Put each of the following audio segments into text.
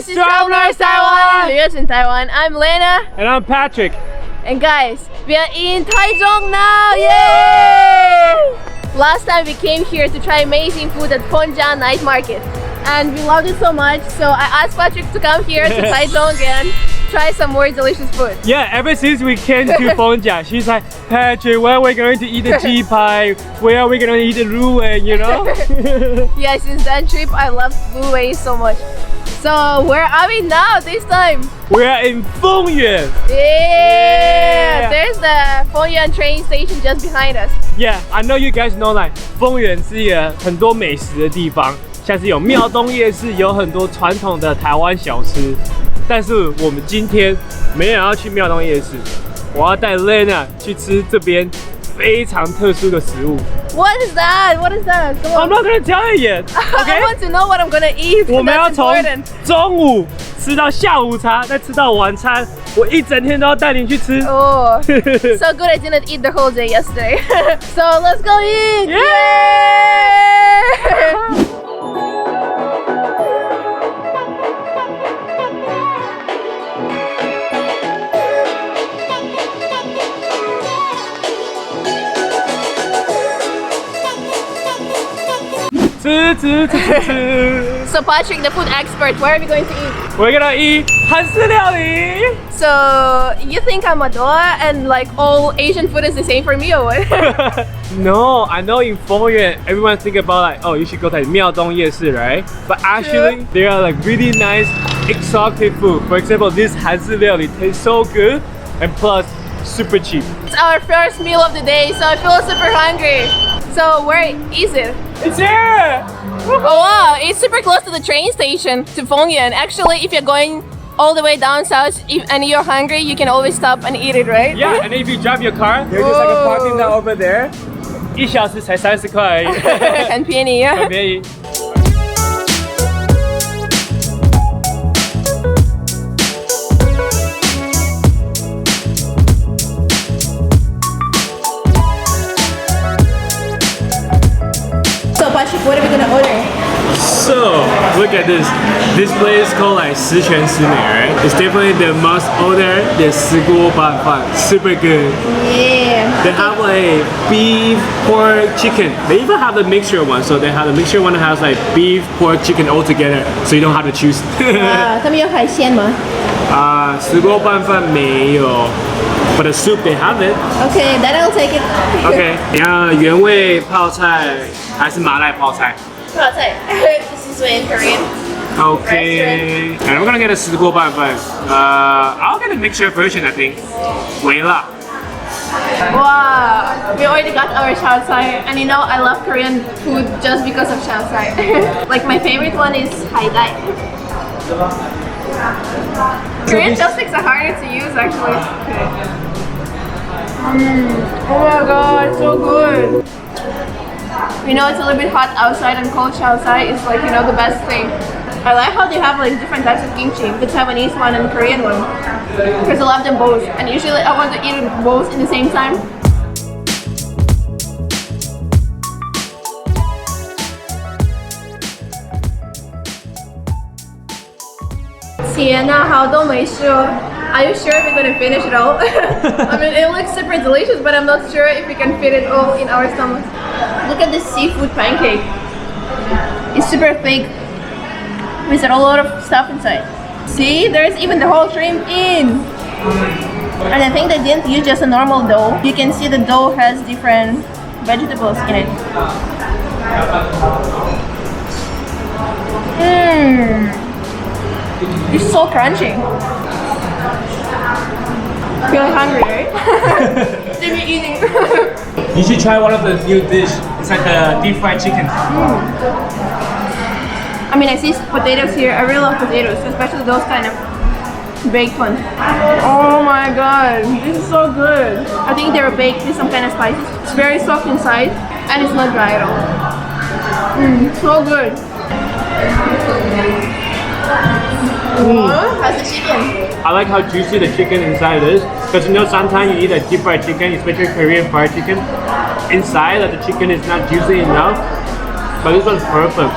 This is Travelers Taiwan!旅遊真台灣. I'm Lena. And I'm Patrick. And guys, we are in Taichung now! Yay! Last time we came here to try amazing food at Fengyuan night market. And we loved it so much, so I asked Patrick to come here to Taichung and try some more delicious food. Yeah, ever since we came to Fengyuan, she's like, Patrick, where are we going to eat the ji pie? Where are we going to eat the luwei, you know? Yeah, since that trip, I loved luwei so much. So, where are we now this time? We are in Fengyuan. Yeah! There's the Fengyuan train station just behind us. Yeah, I know you guys know like 丰原是一个很多美食的地方，像是有庙东夜市，有很多传统的台湾小吃。但是我们今天没有要去庙东夜市，我要带 Lena 去吃这边非常特殊的食物。What is that? What is that? I'm not gonna tell you yet. Okay? I want to know what I'm gonna eat. 我们要从中午吃到下午茶，再吃到晚餐，我一整天都要带你去吃。Oh, so good I didn't eat the whole day yesterday. So let's go eat! Yeah! So Patrick, the food expert, where are we going to eat? We're gonna eat 韩式料理. So you think I'm a door and like all Asian food is the same for me or what? No, I know in Fengyuan everyone think about like, oh, you should go to 庙东夜市, right? But actually, there are like really nice exotic food. For example, this 韩式料理 tastes so good and plus super cheap. It's our first meal of the day, so I feel super hungry. So where is it? It's here! Oh wow, it's super close to the train station to Fengyuan. Actually, if you're going all the way down south and you're hungry, you can always stop and eat it, right? Yeah, and if you drive your car, there's just like a parking lot over there. 1小时才30块而已。很便宜啊。很便宜。Patrick, what are we gonna order? So, look at this. This place is called like 石全石美, right? It's definitely the most order, the 石锅拌饭. Super good. Yeah. They have like beef, pork, chicken. They even have the mixture one. So they have the mixture one that has like beef, pork, chicken all together. So you don't have to choose. 他们有海鲜吗？石锅拌饭没有. But the soup, they have it. Okay, then I'll take it. Okay. 你要原味泡菜还是麻辣泡菜？泡菜. This is way in Korean. Okay. And I'm gonna get a 石锅拌饭. I'll get a mixture version, I think. 微辣. Wow, we already got our chow sai, and you know I love Korean food just because of chow sai. Like my favorite one is hai dai. Korean chopsticks are harder to use actually. Oh my god, so good. You know, it's a little bit hot outside and cold chow sai is like, you know, the best thing. I like how they have like different types of kimchi, the Taiwanese one and the Korean one. Because I love them both, and usually I want to eat them both in the same time. Sienna, 好多美食哦. Are you sure we're gonna finish it all? I mean, it looks super delicious, but I'm not sure if we can fit it all in our stomachs. Look at this seafood pancake. It's super thick with a lot of stuff inside. See, there's even the whole shrimp in. And I think they didn't use just a normal dough. You can see the dough has different vegetables in it. It's so crunchy. Feeling hungry, right? Should be eating. You should try one of the new dish. It's like a deep fried chicken. I mean, I see potatoes here. I really love potatoes, especially those kind of baked ones. Oh my god, this is so good. I think they're baked with some kind of spices. It's very soft inside and it's not dry at all. So good. How's the chicken? I like how juicy the chicken inside is. Because you know sometimes you eat a deep fried chicken, especially Korean fried chicken. Inside of the chicken is not juicy enough. But this one's perfect.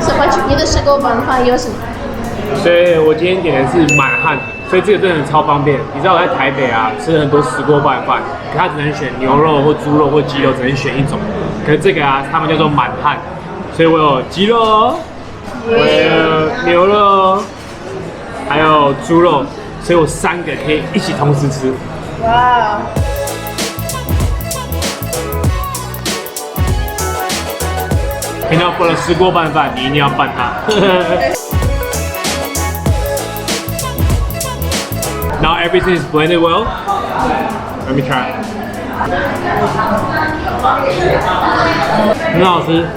So Patrick, you 的石锅拌饭有什么？所以我今天点的是满汉，所以这个真的超方便。你知道我在台北啊吃了很多石锅拌饭，可它只能选牛肉或猪肉或鸡肉，只能选一种。可是这个啊，他们叫做满汉，所以我有鸡肉，我有牛肉，还有猪肉，所以我3个可以一起同时吃。哇！听到过了石锅拌饭，你一定要拌它。Now everything is blended well. Let me try. 很好吃，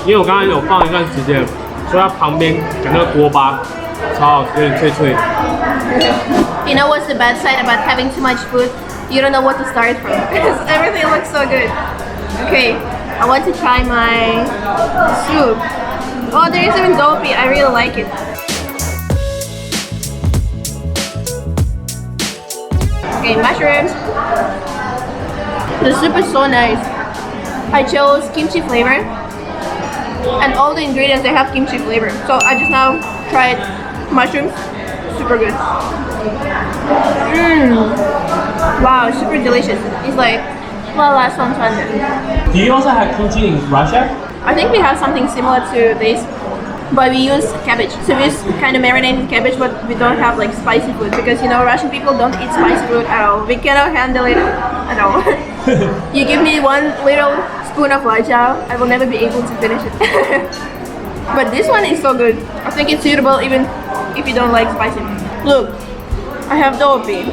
因为我刚才有放一段时间，所以它旁边有那个锅巴，超好吃，有点脆脆。You know what's the bad side about having too much food? You don't know what to start from because everything looks so good. Okay, I want to try my soup. Oh, there is even gobi. I really like it. Okay, mushrooms. The soup is so nice. I chose kimchi flavor, and all the ingredients they have kimchi flavor. So I just now tried mushrooms. Super good. Wow, super delicious. It's like last one. Do you also have kimchi in Russia? I think we have something similar to this, but we use cabbage. So we use kind of marinated cabbage, but we don't have like spicy food because you know Russian people don't eat spicy food at all. We cannot handle it at all. You give me one little spoon of lajao, I will never be able to finish it. But this one is so good. I think it's suitable even if you don't like spicy. Look, I have tofu,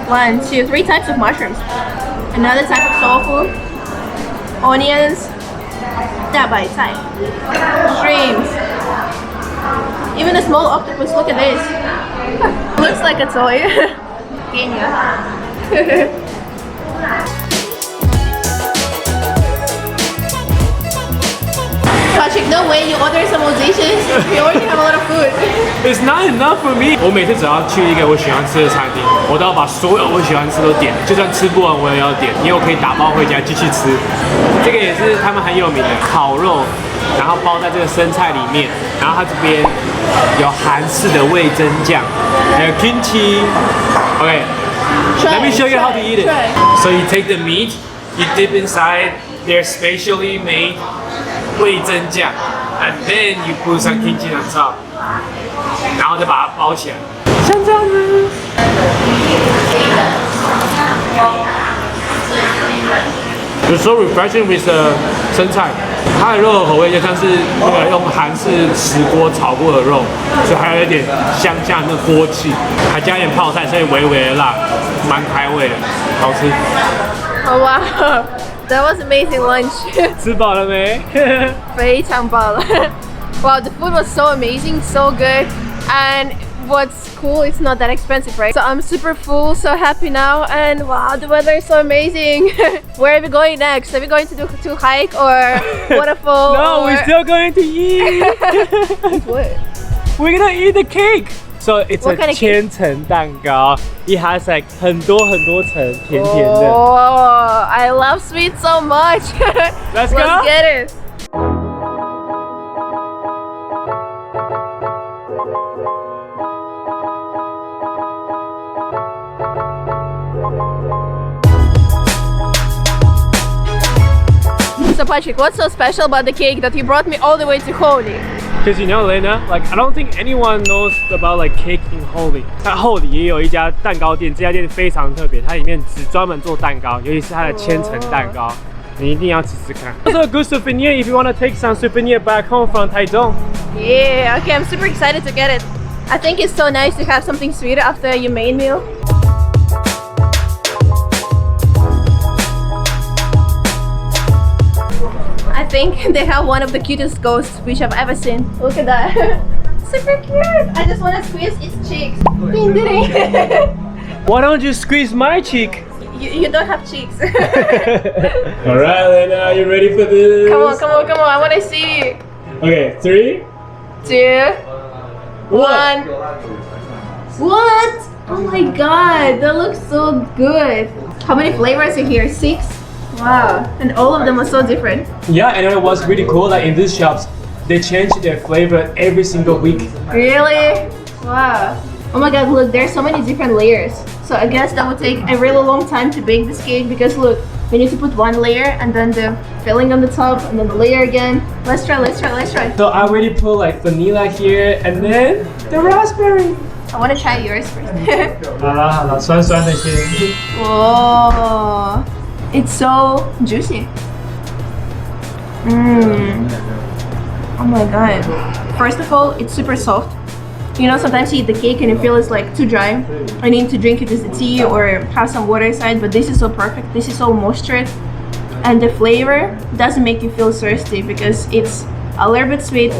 1, 2, 3 types of mushrooms. Another type of tofu, onions, 大白菜, shrimps, even a small octopus. Look at this. Looks like a toy. Patrick, no way you order some more dishes. You already have a lot of food. It's not enough for me. 我每次只要去一个我喜欢吃的餐厅，我都要把所有我喜欢吃都点，就算吃不完我也要点，因为我可以打包回家继续吃。这个也是他们很有名的烤肉，然后包在这个生菜里面，然后它这边有韩式的味噌酱，还有 kimchi。Okay, let me show you how to eat it. So you take the meat, you dip inside their specially made 味噌酱 and then you put some kimchi on top， 然后再把它包起来，像这样子。It's so refreshing with the 生菜，它的肉的口味就像是那个用韩式石锅炒过的肉，所以还有一点香香的锅气，还加一点泡菜，所以微微的辣，蛮开胃的，好吃。Oh wow, that was amazing lunch. 吃饱了没？非常饱了。Wow, the food was so amazing, so good, and what's cool, it's not that expensive, right? So I'm super full, so happy now, and wow, the weather is so amazing. Where are we going next? Are we going to hike or waterfall? No, we're still going to eat. What? We're gonna eat the cake. So it's What a kind of cake? 千层蛋糕. It has like 很多层，甜甜的。Oh, I love sweets so much. Let's go. Let's get it. So Patrick, what's so special about the cake that you brought me all the way to Holy? Because you know, Lena, like I don't think anyone knows about like cake in Holy. 在 Holy 也有一家蛋糕店，这家店非常特别，它里面只专门做蛋糕，尤其是它的千层蛋糕，你一定要吃吃看。Also a good souvenir if you want to take some souvenir back home from Taichung. Yeah, okay, I'm super excited to get it. I think it's so nice to have something sweeter after your main meal. I think they have one of the cutest ghosts which I've ever seen. Look at that. Super cute. I just want to squeeze its cheeks. Ding, ding, ding. Why don't you squeeze my cheek? You don't have cheeks. Alright, Lena, are you ready for this? Come on. I want to see. Okay, 3, 2, 1. What? Oh my god, that looks so good. How many flavors are here? 6? Wow, and all of them are so different. Yeah, and it was really cool. Like in these shops, they change their flavor every single week. Really? Wow. Oh my god, look, there's so many different layers. So I guess that would take a really long time to bake this cake because look, we need to put one layer and then the filling on the top and then the layer again. Let's try. So I already put like vanilla here and then the raspberry. I want to try yours first. 好啦，酸酸的先。 Whoa, it's so juicy. Oh my god. First of all, it's super soft. You know, sometimes you eat the cake and you feel it's like too dry. I need to drink it as a tea or have some water inside, but this is so perfect. This is so moistured. And the flavor doesn't make you feel thirsty because it's a little bit sweet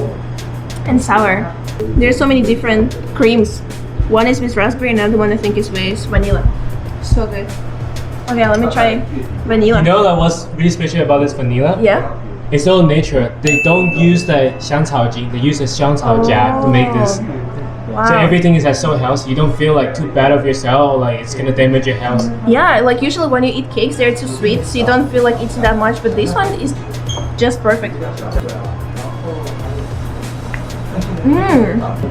and sour. There's so many different creams. One is with raspberry, another one I think is with vanilla. So good. Okay, let me try vanilla. You know what's really special about this vanilla? Yeah? It's all nature. They don't use the 香草精. They use the 香草荚 to make this. Wow. So everything is like so healthy. You don't feel like too bad of yourself or like it's gonna damage your health. Yeah, like usually when you eat cakes, they're too sweet, so you don't feel like eating that much. But this one is just perfect.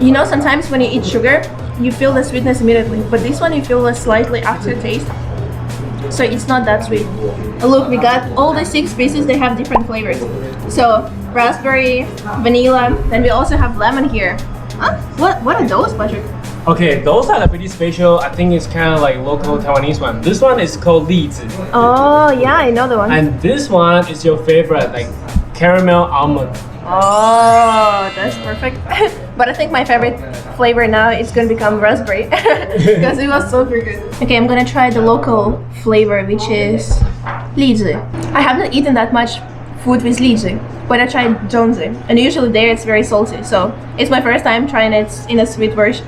You know, sometimes when you eat sugar, you feel the sweetness immediately, but this one you feel a slightly aftertaste. So it's not that sweet. Look, we got all the 6 pieces. They have different flavors. So raspberry, vanilla. Then we also have lemon here. Huh? What are those, Patrick? Okay, those are pretty special. I think it's kind of like local Taiwanese one. This one is called 栗子. Oh yeah, I know the one. And this one is your favorite, like caramel almond. Oh, that's perfect. But I think my favorite flavor now is gonna become raspberry because it was super good. Okay, I'm gonna try the local flavor, which is 栗子. I haven't eaten that much food with 栗子, but I tried 粽子, and usually there it's very salty. So it's my first time trying it in a sweet version.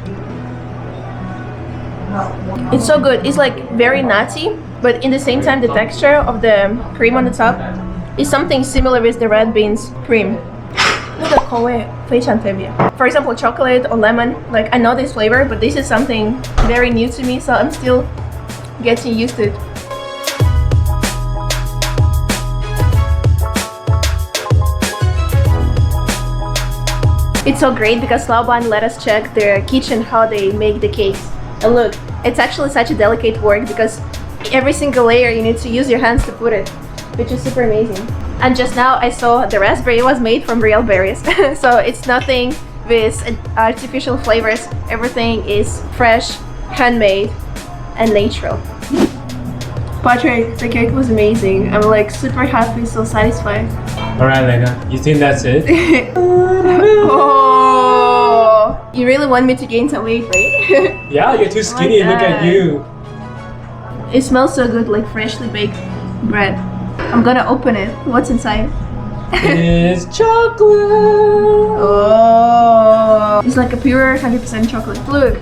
It's so good. It's like very nutty, but in the same time the texture of the cream on the top is something similar with the red beans cream. For example, chocolate or lemon, like I know this flavor, but this is something very new to me, so I'm still getting used to it. It's so great because Laoban let us check their kitchen, how they make the cakes. And look, it's actually such a delicate work because every single layer you need to use your hands to put it, which is super amazing. And just now I saw the raspberry was made from real berries. So it's nothing with artificial flavors. Everything is fresh, handmade, and natural. Patrick, the cake was amazing. I'm like super happy, so satisfied. Alright, Lena, you think that's it? Oh, you really want me to gain some weight, right? Yeah, you're too skinny, look at you. It smells so good, like freshly baked bread. I'm gonna open it. What's inside? It's chocolate! Oh, it's like a pure 100% chocolate. Look,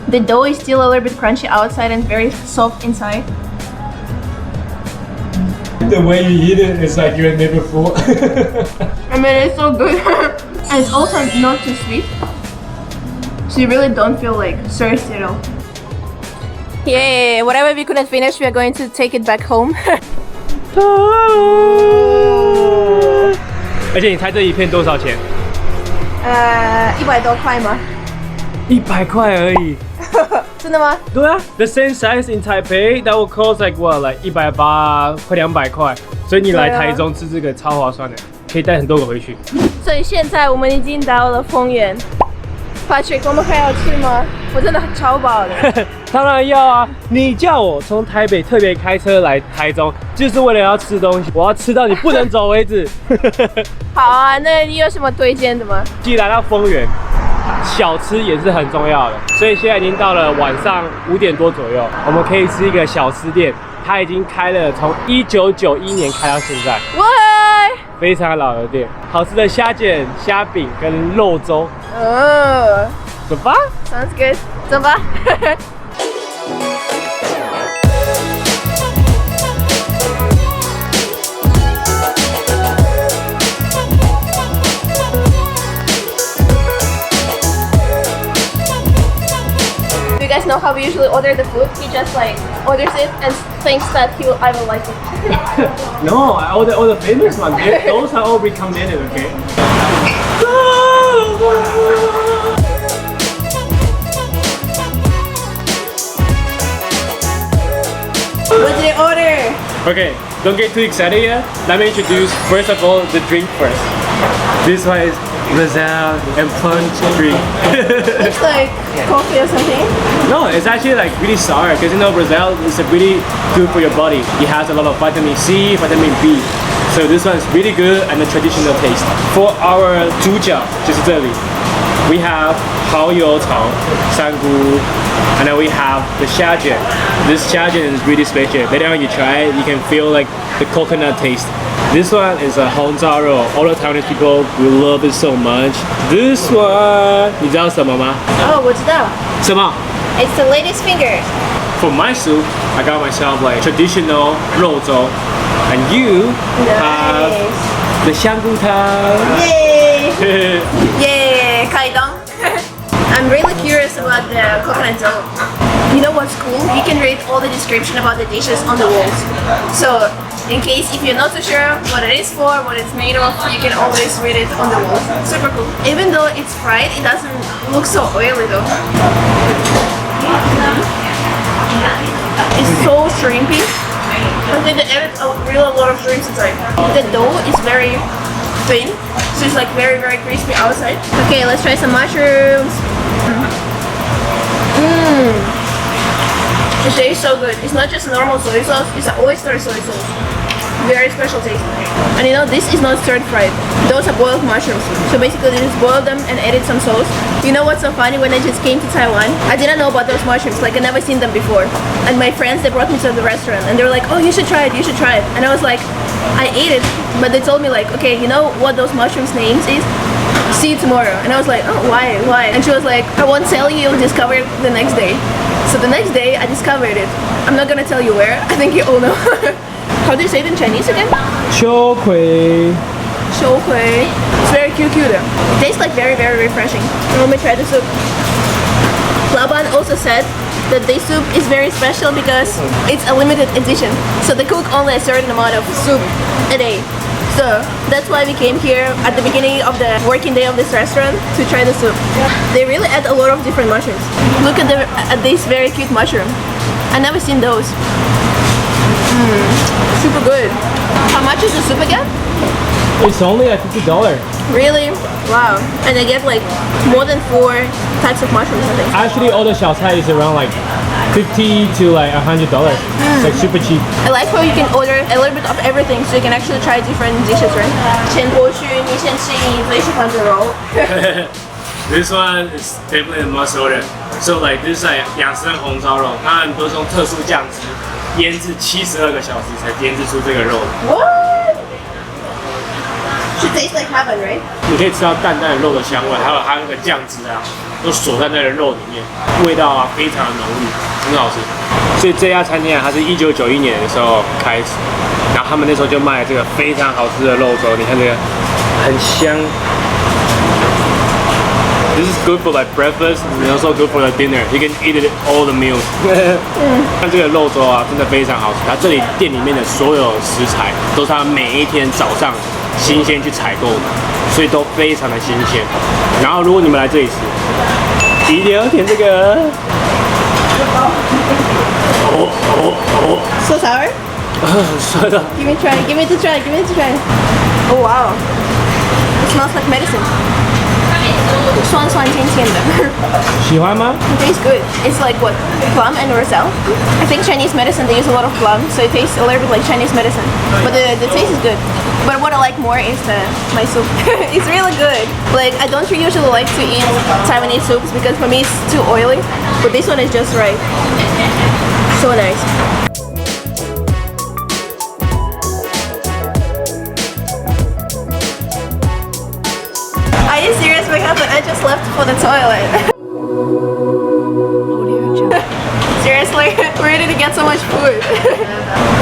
the dough is still a little bit crunchy outside and very soft inside. The way you eat it, it's like you're never full. I mean, it's so good. And it's also not too sweet, so you really don't feel like thirsty at all. Yay! Whatever we couldn't finish, we are going to take it back home. 而且你猜这一片多少钱100多块吗？ ？100块而已。真的吗？对啊 ，the same size in Taipei that will cost like what, like 180快200块。所以你来台中吃这个超划算的，可以带很多个回去。所以现在我们已经到了丰原。Patrick， 我们还要吃吗？我真的超饱的。当然要啊！你叫我从台北特别开车来台中，就是为了要吃东西，我要吃到你不能走为止。好啊，那你有什么推荐的吗？既然来到丰原，小吃也是很重要的，所以现在已经到了晚上5点多左右，我们可以吃一个小吃店，它已经开了，从1991年开到现在。喂，非常老的店，好吃的虾卷、虾饼跟肉粥。走吧 ，Sounds good， 走吧。Do you guys know how we usually order the food. He just like orders it and thinks that I will like it. No, I order all the famous ones. Those are all recommended, okay? What did you order? Okay, don't get too excited yet. Let me introduce first of all the drink first. This one is Roselle and punch drink. Looks like coffee or something. No, it's actually like really sour because you know Roselle is really good for your body. It has a lot of vitamin C, vitamin B. So this one is really good and a traditional taste. For our 主角就是这里 we have 蚝油炒香菇 and then we have the 虾卷. This 虾卷 is really special. Later on you try it, you can feel like the coconut taste. This one is a 红烧肉. All the Taiwanese people will love it so much. This one, 你知道什么吗？我知道。什么？ It's the lady's fingers. For my soup, I got myself like traditional 肉粥, and you have the 香菇汤. Yay! Yay! Kaidong. I'm really curious about the coconut dough. You know what's cool? You can read all the description about the dishes on the walls. So, in case if you're not too sure what it is for, what it's made of, you can always read it on the walls. Super cool. Even though it's fried, it doesn't look so oily though. It's so shrimpy. I think they added a lot of shrimps inside. The dough is very thin, so it's like very crispy outside. Okay, let's try some mushrooms. It tastes so good. It's not just normal soy sauce, it's an oyster soy sauce. Very special taste. And you know, this is not stir fried. Those are boiled mushrooms. So basically they just boiled them and added some sauce. You know what's so funny? When I just came to Taiwan, I didn't know about those mushrooms. Like I never seen them before. And my friends, they brought me to the restaurant and they were like, oh, you should try it, you should try it. And I was like, I ate it, but they told me like, okay, you know what those mushrooms names is? See you tomorrow. And I was like, oh, why? And she was like, I won't tell you, you'll discover it the next day. So the next day, I discovered it. I'm not gonna tell you where. I think you all know. How do you say it in Chinese again? 秋葵. It's very cute. It tastes like very refreshing. Let me try the soup. Laban also said that this soup is very special because it's a limited edition. So they cook only a certain amount of soup a day. So that's why we came here at the beginning of the working day of this restaurant to try the soup. They really add a lot of different mushrooms. Look at this very cute mushroom. I never seen those. Super good. How much is the soup again? It's only like $50. Really? Wow. And they get like more than 4 types of mushrooms, I think. Actually, all the 小菜 is around like $50 to like $100. It's like super cheap. I like how you can order a little bit of everything, so you can actually try different dishes, right? 前锅区你先吃你最喜欢的肉。This one is definitely a must order. So like this is like 养生红烧肉，它很多是用特殊酱汁腌制72个小时才腌制出这个肉。What? Should taste like heaven, right? 你可以吃到淡淡的肉的香味，还有它那个酱汁啊，都锁在那个肉里面，味道啊非常的浓郁，很好吃。所以这家餐厅啊，它是1991年的时候开始，然后他们那时候就卖这个非常好吃的肉粥，你看这个很香。This is good for like breakfast and also good for the dinner. You can eat it all the meals. 看这个肉粥啊，真的非常好吃。它这里店里面的所有食材都是它每一天早上新鲜去采购的，所以都非常的新鲜。然后如果你们来这里吃，一定要点这个。So sour? 很酸的。Give me to try. Oh wow. It smells like medicine. 酸酸甜甜的。喜欢吗？ It tastes good. It's like what? Plum and roselle. I think Chinese medicine, they use a lot of plum, so it tastes a little bit like Chinese medicine. But the taste is good. But what I like more is my soup. It's really good. Like, I don't usually like to eat Taiwanese soups because for me it's too oily. But this one is just right. So nice. Are you serious? What happened? I just left for the toilet. Seriously? Where did you get so much food?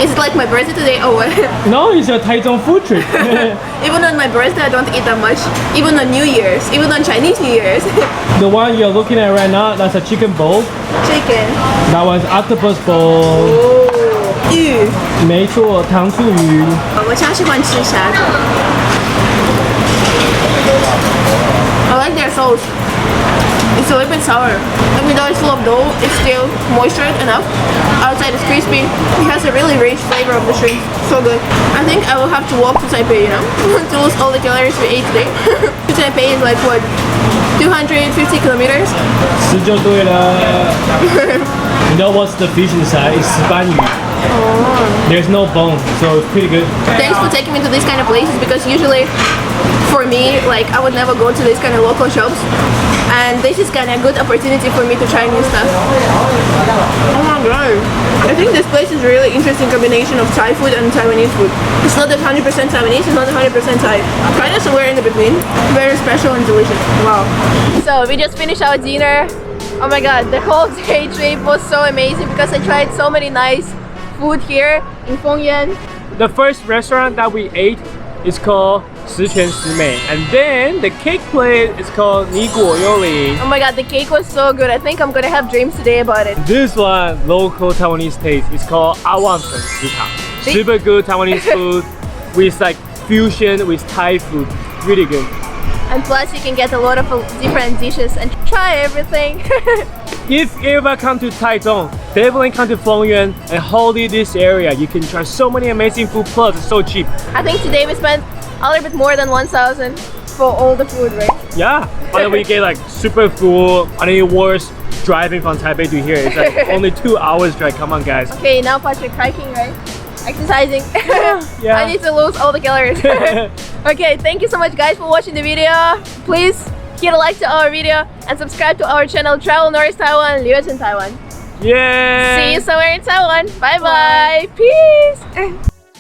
Is it like my birthday today? Oh, what? No, it's a Taichung food trip. Even on my birthday, I don't eat that much. Even on New Year's, even on Chinese New Year's. The one you're looking at right now, that's a chicken bowl. Chicken. That one's octopus bowl. Oh. 鱼。没错，糖醋鱼。我超喜欢吃虾的。I like their sauce. It's a little bit sour. Even though it's full of dough, it's still moisturized enough. Outside it's crispy. It has a really rich flavor of the shrimp. So good. I think I will have to walk to Taipei, you know, to lose all the calories we ate today. To Taipei is like what, 250 kilometers? 吃就对了。You know what's the fish inside? It's 石斑鱼. Oh. There's no bone, so it's pretty good. Thanks for taking me to these kind of places because usually for me, like I would never go to these kind of local shops. And this is kind of a good opportunity for me to try new stuff. Oh my god. I think this place is a really interesting combination of Thai food and Taiwanese food. It's not 100% Taiwanese, it's not 100% Thai. Kind of somewhere in the between. Very special and delicious. Wow. So we just finished our dinner. Oh my god, the whole day trip was so amazing because I tried so many nice food here in Fengyuan. The first restaurant that we ate is called石全石美, and then the cake place is called 倪菓幽靈. Oh my god, the cake was so good. I think I'm gonna have dreams today about it. This one, local Taiwanese taste, is called 阿旺澄食堂. Super good Taiwanese food with like fusion with Thai food. Really good. And plus you can get a lot of different dishes and try everything. If you ever come to Taichung, definitely come to Fengyuan and hold this area. You can try so many amazing food, plus it's so cheap. I think today we spent a little bit more than 1,000 for all the food, right? Yeah, but then we get like super full, and it was driving from Taipei to here. It's like only 2 hours drive. Come on, guys. Okay, now Patrick, hiking, right? Exercising. Yeah. I need to lose all the calories. Okay, thank you so much guys for watching the video. Please hit a like to our video and subscribe to our channel Travel North Taiwan, 旅游真台湾. Yeah. See you somewhere in Taiwan. Bye bye. Peace.